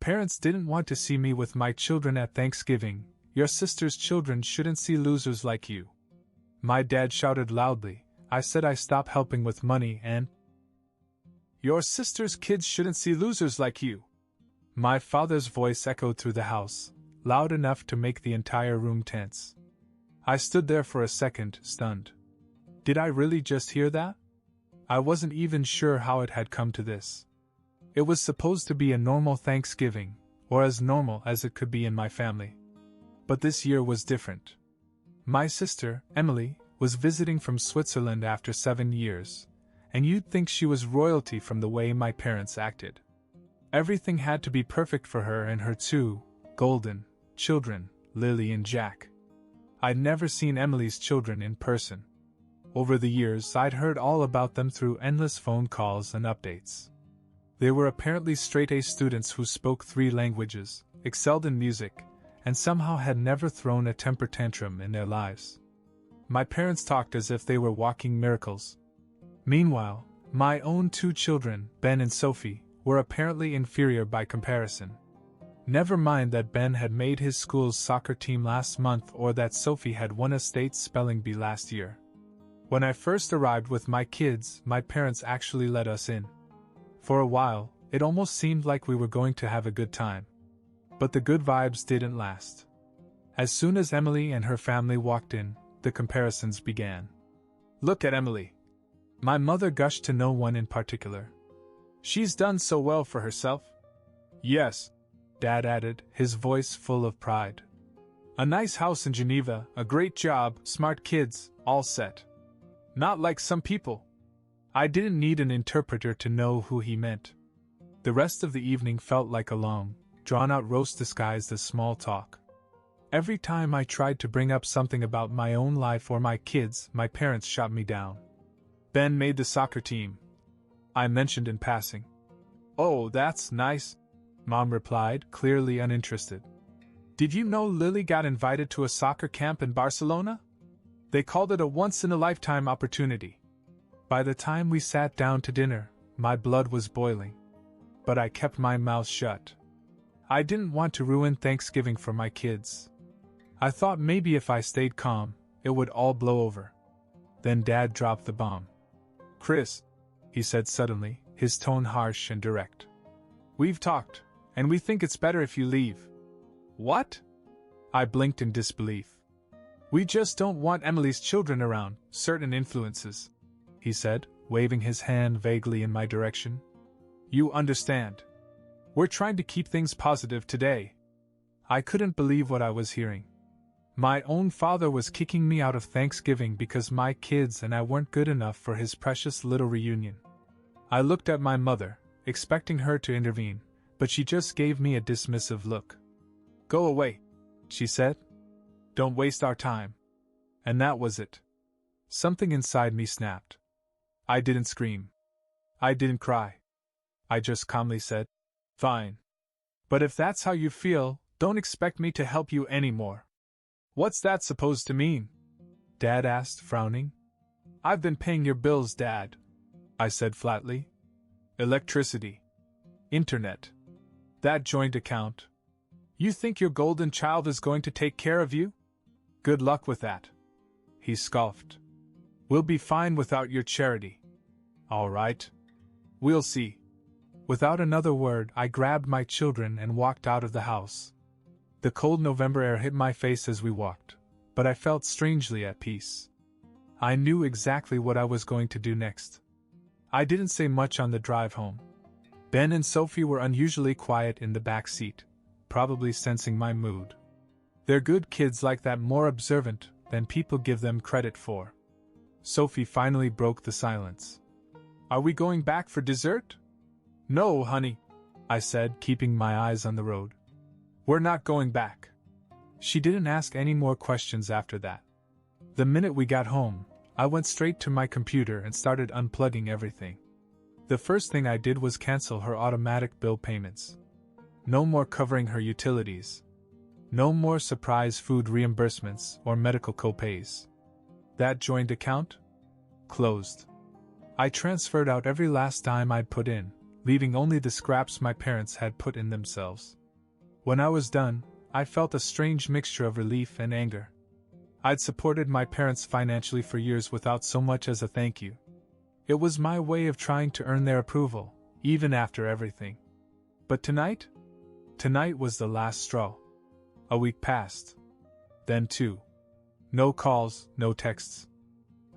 parents didn't want to see me with my children at Thanksgiving. Your sister's children shouldn't see losers like you. My dad shouted loudly. I said I stop helping with money and... Your sister's kids shouldn't see losers like you. My father's voice echoed through the house, loud enough to make the entire room tense. I stood there for a second, stunned. Did I really just hear that? I wasn't even sure how it had come to this. It was supposed to be a normal Thanksgiving, or as normal as it could be in my family. But this year was different. My sister, Emily, was visiting from Switzerland after 7 years, and you'd think she was royalty from the way my parents acted. Everything had to be perfect for her and her two golden children, Lily and Jack. I'd never seen Emily's children in person. Over the years, I'd heard all about them through endless phone calls and updates. They were apparently straight-A students who spoke 3 languages, excelled in music, and somehow had never thrown a temper tantrum in their lives. My parents talked as if they were walking miracles. Meanwhile, my own 2 children, Ben and Sophie, were apparently inferior by comparison. Never mind that Ben had made his school's soccer team last month or that Sophie had won a state spelling bee last year. When I first arrived with my kids, my parents actually let us in. For a while, it almost seemed like we were going to have a good time. But the good vibes didn't last. As soon as Emily and her family walked in, the comparisons began. Look at Emily. My mother gushed to no one in particular. She's done so well for herself. Yes, Dad added, his voice full of pride. A nice house in Geneva, a great job, smart kids, all set. Not like some people. I didn't need an interpreter to know who he meant. The rest of the evening felt like a long, drawn-out roast disguised as small talk. Every time I tried to bring up something about my own life or my kids, my parents shot me down. Ben made the soccer team, I mentioned in passing. Oh, that's nice, Mom replied, clearly uninterested. Did you know Lily got invited to a soccer camp in Barcelona? They called it a once-in-a-lifetime opportunity. By the time we sat down to dinner, my blood was boiling. But I kept my mouth shut. I didn't want to ruin Thanksgiving for my kids. I thought maybe if I stayed calm, it would all blow over. Then Dad dropped the bomb. Chris, he said suddenly, his tone harsh and direct. We've talked, and we think it's better if you leave. What? I blinked in disbelief. We just don't want Emily's children around, certain influences, he said, waving his hand vaguely in my direction. You understand. We're trying to keep things positive today. I couldn't believe what I was hearing. My own father was kicking me out of Thanksgiving because my kids and I weren't good enough for his precious little reunion. I looked at my mother, expecting her to intervene, but she just gave me a dismissive look. Go away, she said. Don't waste our time. And that was it. Something inside me snapped. I didn't scream. I didn't cry. I just calmly said, Fine. But if that's how you feel, don't expect me to help you anymore. What's that supposed to mean? Dad asked, frowning. I've been paying your bills, Dad, I said flatly. Electricity. Internet. That joint account. You think your golden child is going to take care of you? Good luck with that. He scoffed. We'll be fine without your charity. All right. We'll see. Without another word, I grabbed my children and walked out of the house. The cold November air hit my face as we walked, but I felt strangely at peace. I knew exactly what I was going to do next. I didn't say much on the drive home. Ben and Sophie were unusually quiet in the back seat, probably sensing my mood. They're good kids like that, more observant than people give them credit for. Sophie finally broke the silence. Are we going back for dessert? No, honey, I said, keeping my eyes on the road. We're not going back. She didn't ask any more questions after that. The minute we got home, I went straight to my computer and started unplugging everything. The first thing I did was cancel her automatic bill payments. No more covering her utilities. No more surprise food reimbursements or medical copays. That joint account? Closed. I transferred out every last dime I'd put in, leaving only the scraps my parents had put in themselves. When I was done, I felt a strange mixture of relief and anger. I'd supported my parents financially for years without so much as a thank you. It was my way of trying to earn their approval, even after everything. But tonight? Tonight was the last straw. A week passed. Then 2. No calls, no texts.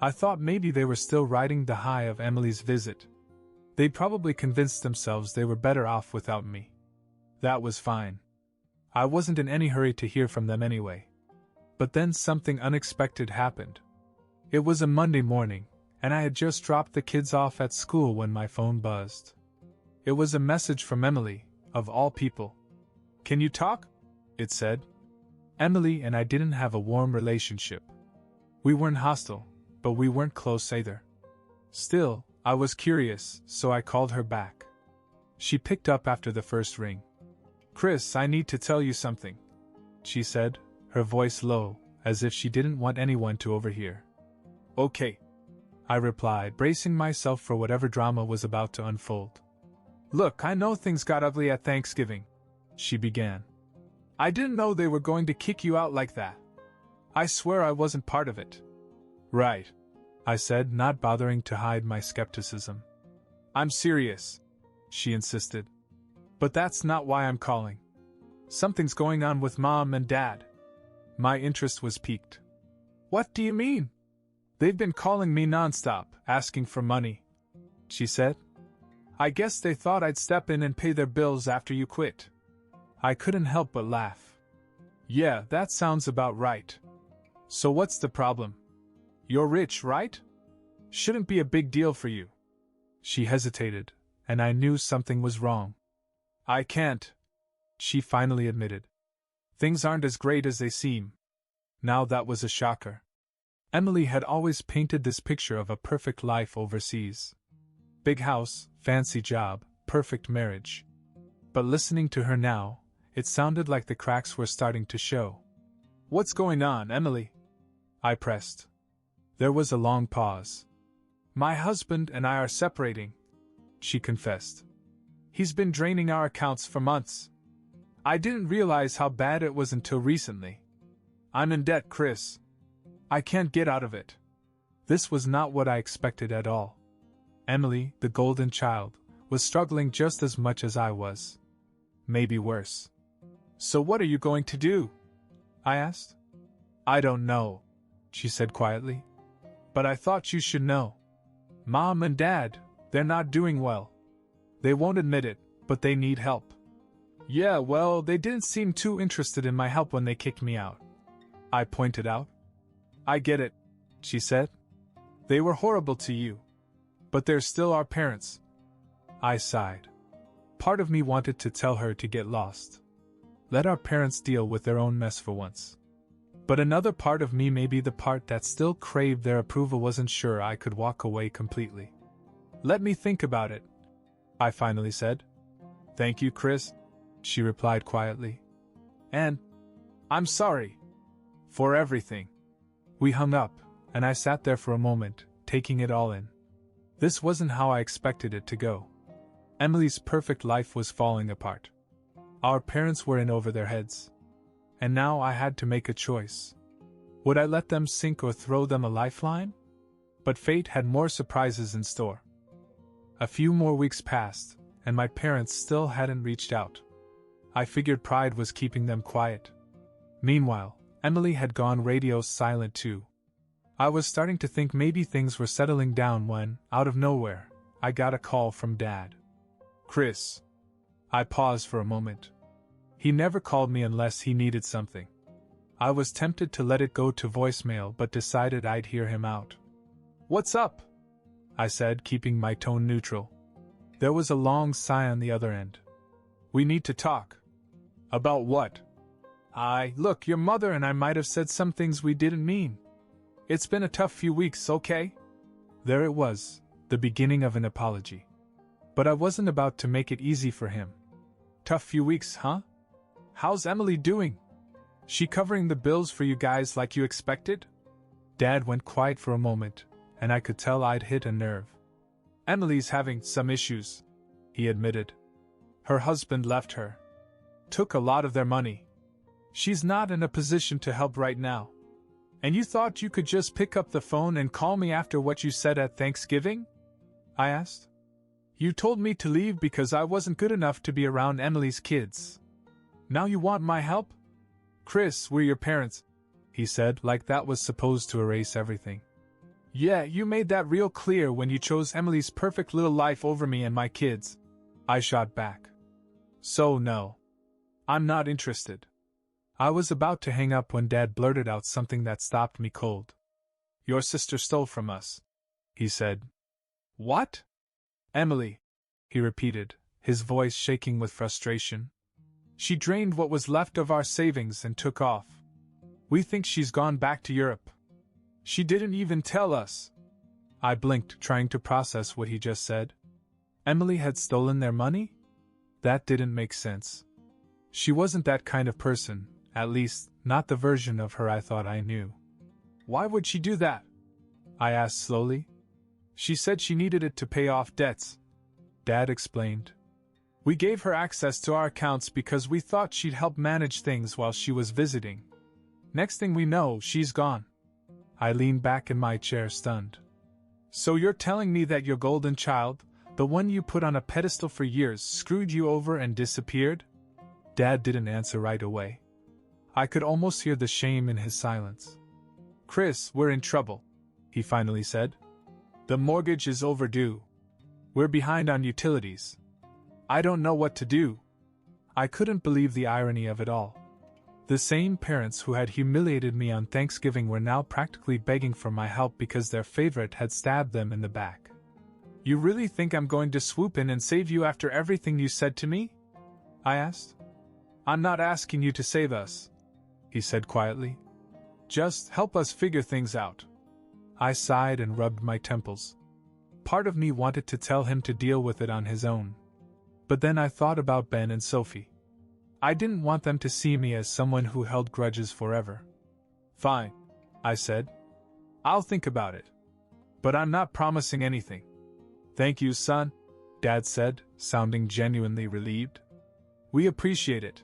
I thought maybe they were still riding the high of Emily's visit. They'd probably convinced themselves they were better off without me. That was fine. I wasn't in any hurry to hear from them anyway. But then something unexpected happened. It was a Monday morning, and I had just dropped the kids off at school when my phone buzzed. It was a message from Emily, of all people. "Can you talk?" it said. Emily and I didn't have a warm relationship. We weren't hostile, but we weren't close either. Still, I was curious, so I called her back. She picked up after the first ring. "Chris, I need to tell you something," she said, her voice low, as if she didn't want anyone to overhear. "Okay," I replied, bracing myself for whatever drama was about to unfold. "Look, I know things got ugly at Thanksgiving," she began. "I didn't know they were going to kick you out like that. I swear I wasn't part of it." "Right," I said, not bothering to hide my skepticism. "I'm serious," she insisted. "But that's not why I'm calling. Something's going on with Mom and Dad." My interest was piqued. "What do you mean?" "They've been calling me nonstop, asking for money," she said. "I guess they thought I'd step in and pay their bills after you quit." I couldn't help but laugh. "Yeah, that sounds about right. So what's the problem? You're rich, right? Shouldn't be a big deal for you." She hesitated, and I knew something was wrong. "I can't," she finally admitted. "Things aren't as great as they seem." Now that was a shocker. Emily had always painted this picture of a perfect life overseas. Big house, fancy job, perfect marriage. But listening to her now, it sounded like the cracks were starting to show. "What's going on, Emily?" I pressed. There was a long pause. "My husband and I are separating," she confessed. "He's been draining our accounts for months. I didn't realize how bad it was until recently. I'm in debt, Chris. I can't get out of it." This was not what I expected at all. Emily, the golden child, was struggling just as much as I was. Maybe worse. "So what are you going to do?" I asked. "I don't know," she said quietly. "But I thought you should know. Mom and Dad, they're not doing well. They won't admit it, but they need help." "Yeah, well, they didn't seem too interested in my help when they kicked me out," I pointed out. "I get it," she said. "They were horrible to you. But they're still our parents." I sighed. Part of me wanted to tell her to get lost. Let our parents deal with their own mess for once. But another part of me, maybe the part that still craved their approval, wasn't sure I could walk away completely. "Let me think about it," I finally said. "Thank you, Chris," she replied quietly. "And I'm sorry for everything." We hung up, and I sat there for a moment, taking it all in. This wasn't how I expected it to go. Emily's perfect life was falling apart. Our parents were in over their heads. And now I had to make a choice. Would I let them sink or throw them a lifeline? But fate had more surprises in store. A few more weeks passed, and my parents still hadn't reached out. I figured pride was keeping them quiet. Meanwhile, Emily had gone radio silent too. I was starting to think maybe things were settling down when, out of nowhere, I got a call from Dad. "Chris." I paused for a moment. He never called me unless he needed something. I was tempted to let it go to voicemail, but decided I'd hear him out. "What's up?" I said, keeping my tone neutral. There was a long sigh on the other end. "We need to talk." "About what?" Look, your mother and I might have said some things we didn't mean. It's been a tough few weeks, okay?" There it was, the beginning of an apology. But I wasn't about to make it easy for him. "Tough few weeks, huh? How's Emily doing? She covering the bills for you guys like you expected?" Dad went quiet for a moment, and I could tell I'd hit a nerve. "Emily's having some issues," he admitted. Her husband left her. Took a lot of their money. She's not in a position to help right now. And you thought you could just pick up the phone and call me after what you said at Thanksgiving? I asked. You told me to leave because I wasn't good enough to be around Emily's kids. Now you want my help? Chris, we're your parents, he said, like that was supposed to erase everything. Yeah, you made that real clear when you chose Emily's perfect little life over me and my kids, I shot back. So no. I'm not interested. I was about to hang up when Dad blurted out something that stopped me cold. Your sister stole from us, he said. What? Emily, he repeated, his voice shaking with frustration. She drained what was left of our savings and took off. We think she's gone back to Europe. She didn't even tell us. I blinked, trying to process what he just said. Emily had stolen their money? That didn't make sense. She wasn't that kind of person, at least, not the version of her I thought I knew. Why would she do that? I asked slowly. She said she needed it to pay off debts, Dad explained. We gave her access to our accounts because we thought she'd help manage things while she was visiting. Next thing we know, she's gone. I leaned back in my chair, stunned. So you're telling me that your golden child, the one you put on a pedestal for years, screwed you over and disappeared? Dad didn't answer right away. I could almost hear the shame in his silence. Chris, we're in trouble, he finally said. The mortgage is overdue. We're behind on utilities. I don't know what to do. I couldn't believe the irony of it all. The same parents who had humiliated me on Thanksgiving were now practically begging for my help because their favorite had stabbed them in the back. You really think I'm going to swoop in and save you after everything you said to me? I asked. I'm not asking you to save us, he said quietly. Just help us figure things out. I sighed and rubbed my temples. Part of me wanted to tell him to deal with it on his own. But then I thought about Ben and Sophie. I didn't want them to see me as someone who held grudges forever. Fine, I said. I'll think about it. But I'm not promising anything. Thank you, son, Dad said, sounding genuinely relieved. We appreciate it.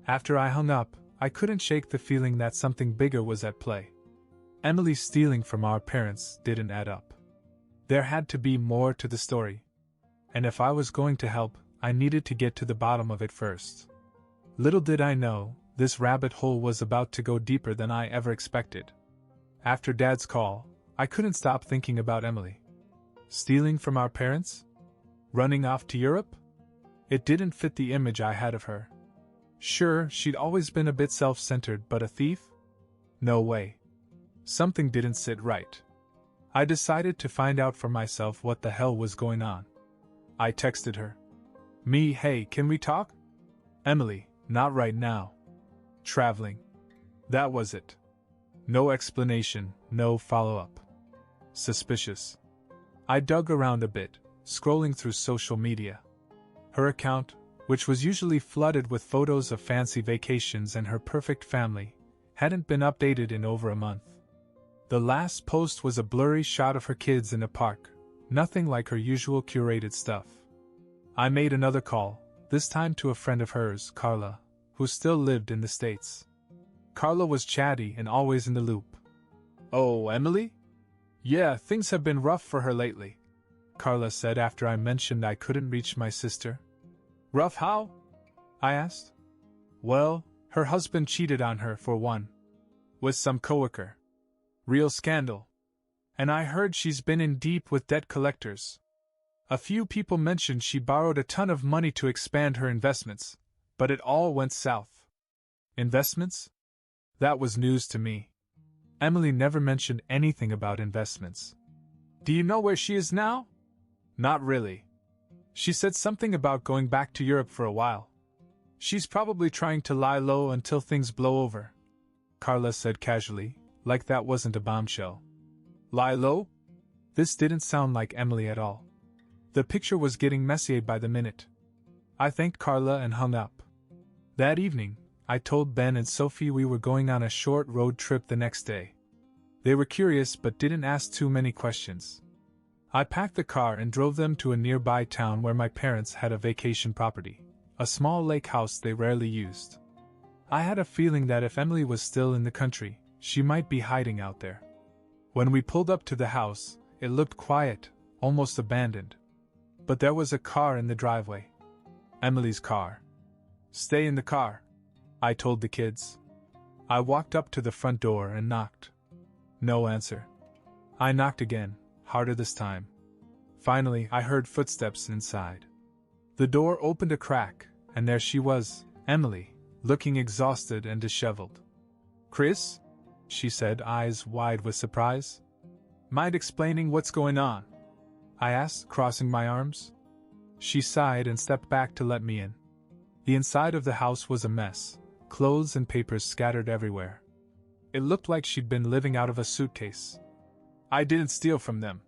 After I hung up, I couldn't shake the feeling that something bigger was at play. Emily stealing from our parents didn't add up. There had to be more to the story. And if I was going to help, I needed to get to the bottom of it first. Little did I know, this rabbit hole was about to go deeper than I ever expected. After Dad's call, I couldn't stop thinking about Emily. Stealing from our parents? Running off to Europe? It didn't fit the image I had of her. Sure, she'd always been a bit self-centered, but a thief? No way. Something didn't sit right. I decided to find out for myself what the hell was going on. I texted her. Me, hey, can we talk? Emily, not right now. Traveling. That was it. No explanation, no follow-up. Suspicious. I dug around a bit, scrolling through social media. Her account, which was usually flooded with photos of fancy vacations and her perfect family, hadn't been updated in over a month. The last post was a blurry shot of her kids in a park, nothing like her usual curated stuff. I made another call, this time to a friend of hers, Carla, who still lived in the States. Carla was chatty and always in the loop. Oh, Emily? Yeah, things have been rough for her lately, Carla said after I mentioned I couldn't reach my sister. Rough how? I asked. Well, her husband cheated on her for one. With some coworker. Real scandal. And I heard she's been in deep with debt collectors. A few people mentioned she borrowed a ton of money to expand her investments, but it all went south. Investments? That was news to me. Emily never mentioned anything about investments. Do you know where she is now? Not really. She said something about going back to Europe for a while. She's probably trying to lie low until things blow over, Carla said casually, like that wasn't a bombshell. Lie low? This didn't sound like Emily at all. The picture was getting messier by the minute. I thanked Carla and hung up. That evening, I told Ben and Sophie we were going on a short road trip the next day. They were curious but didn't ask too many questions. I packed the car and drove them to a nearby town where my parents had a vacation property, a small lake house they rarely used. I had a feeling that if Emily was still in the country, she might be hiding out there. When we pulled up to the house, it looked quiet, almost abandoned. But there was a car in the driveway. Emily's car. "Stay in the car," I told the kids. I walked up to the front door and knocked. No answer. I knocked again, harder this time. Finally, I heard footsteps inside. The door opened a crack, and there she was, Emily, looking exhausted and disheveled. "Chris?" she said, eyes wide with surprise. "Mind explaining what's going on?" I asked, crossing my arms. She sighed and stepped back to let me in. The inside of the house was a mess, clothes and papers scattered everywhere. It looked like she'd been living out of a suitcase. "I didn't steal from them,"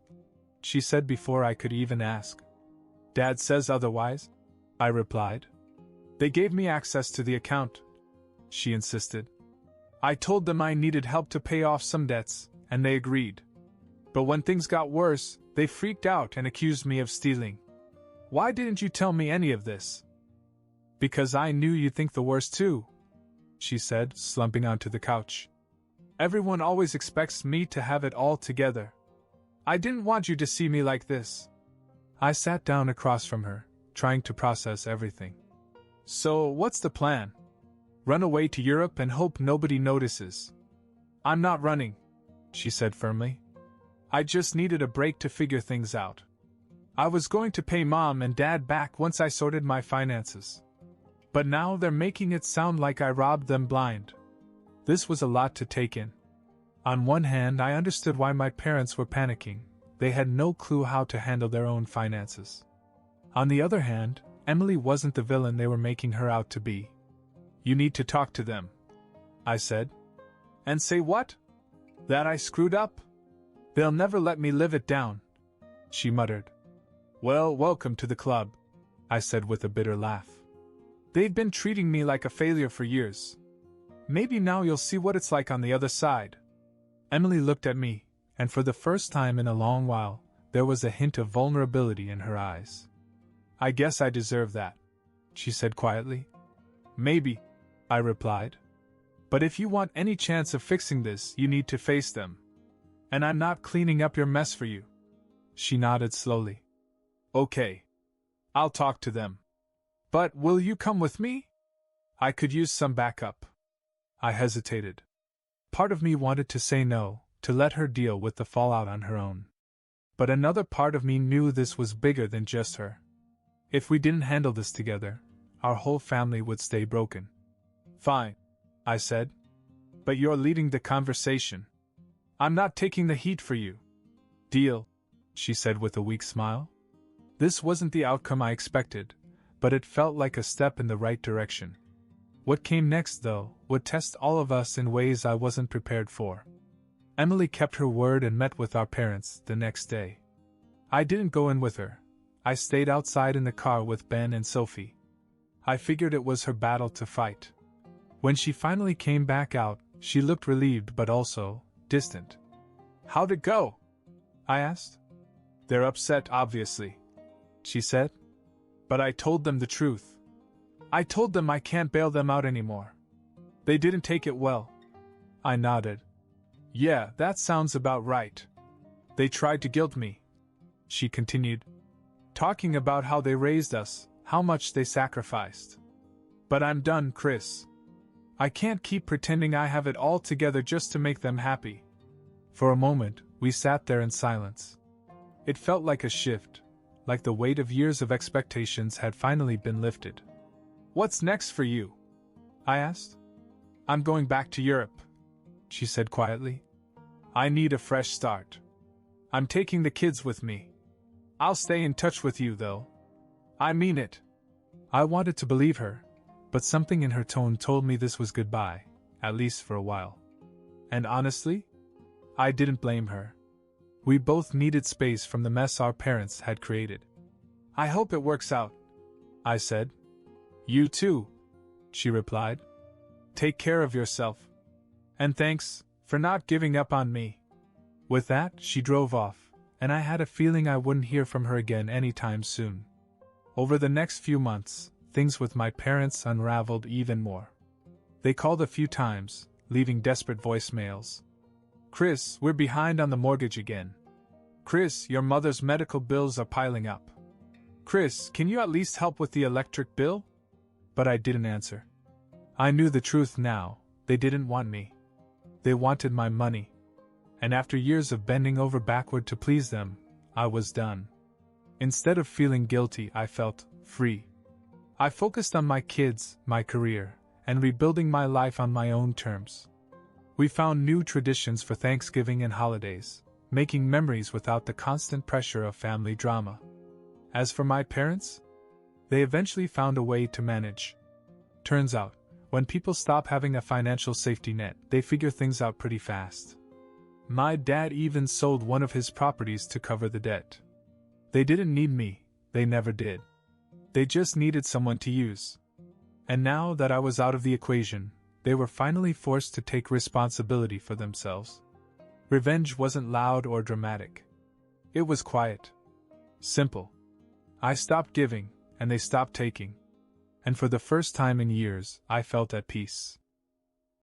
she said before I could even ask. "Dad says otherwise," I replied. "They gave me access to the account," she insisted. "I told them I needed help to pay off some debts, and they agreed. But when things got worse, they freaked out and accused me of stealing. Why didn't you tell me any of this?" "Because I knew you'd think the worst too," she said, slumping onto the couch. "Everyone always expects me to have it all together. I didn't want you to see me like this." I sat down across from her, trying to process everything. "So, what's the plan? Run away to Europe and hope nobody notices?" "I'm not running," she said firmly. "I just needed a break to figure things out. I was going to pay Mom and Dad back once I sorted my finances. But now they're making it sound like I robbed them blind." This was a lot to take in. On one hand, I understood why my parents were panicking. They had no clue how to handle their own finances. On the other hand, Emily wasn't the villain they were making her out to be. "You need to talk to them," I said. "And say what? That I screwed up? They'll never let me live it down," she muttered. "Well, welcome to the club," I said with a bitter laugh. "They've been treating me like a failure for years. Maybe now you'll see what it's like on the other side." Emily looked at me, and for the first time in a long while, there was a hint of vulnerability in her eyes. "I guess I deserve that," she said quietly. "Maybe," I replied. "But if you want any chance of fixing this, you need to face them. And I'm not cleaning up your mess for you." She nodded slowly. "Okay. I'll talk to them. But will you come with me? I could use some backup." I hesitated. Part of me wanted to say no, to let her deal with the fallout on her own. But another part of me knew this was bigger than just her. If we didn't handle this together, our whole family would stay broken. "Fine," I said. "But you're leading the conversation. I'm not taking the heat for you." "Deal," she said with a weak smile. This wasn't the outcome I expected, but it felt like a step in the right direction. What came next, though, would test all of us in ways I wasn't prepared for. Emily kept her word and met with our parents the next day. I didn't go in with her. I stayed outside in the car with Ben and Sophie. I figured it was her battle to fight. When she finally came back out, she looked relieved but also distant. "How'd it go?" I asked. "They're upset, obviously," she said. "But I told them the truth. I told them I can't bail them out anymore. They didn't take it well." I nodded. "Yeah, that sounds about right. They tried to guilt me," she continued, talking about how they raised us, how much they sacrificed. "But I'm done, Chris. I can't keep pretending I have it all together just to make them happy." For a moment, we sat there in silence. It felt like a shift, like the weight of years of expectations had finally been lifted. "What's next for you?" I asked. "I'm going back to Europe," she said quietly. "I need a fresh start. I'm taking the kids with me. I'll stay in touch with you, though. I mean it." I wanted to believe her, but something in her tone told me this was goodbye, at least for a while. And honestly, I didn't blame her. We both needed space from the mess our parents had created. "I hope it works out," I said. "You too," she replied. "Take care of yourself. And thanks for not giving up on me." With that, she drove off, and I had a feeling I wouldn't hear from her again anytime soon. Over the next few months, things with my parents unraveled even more. They called a few times, leaving desperate voicemails. "Chris, we're behind on the mortgage again. Chris, your mother's medical bills are piling up. Chris, can you at least help with the electric bill?" But I didn't answer. I knew the truth now. They didn't want me. They wanted my money. And after years of bending over backward to please them, I was done. Instead of feeling guilty, I felt free. I focused on my kids, my career, and rebuilding my life on my own terms. We found new traditions for Thanksgiving and holidays, making memories without the constant pressure of family drama. As for my parents, they eventually found a way to manage. Turns out, when people stop having a financial safety net, they figure things out pretty fast. My dad even sold one of his properties to cover the debt. They didn't need me, they never did. They just needed someone to use. And now that I was out of the equation, they were finally forced to take responsibility for themselves. Revenge wasn't loud or dramatic. It was quiet. Simple. I stopped giving, and they stopped taking. And for the first time in years, I felt at peace.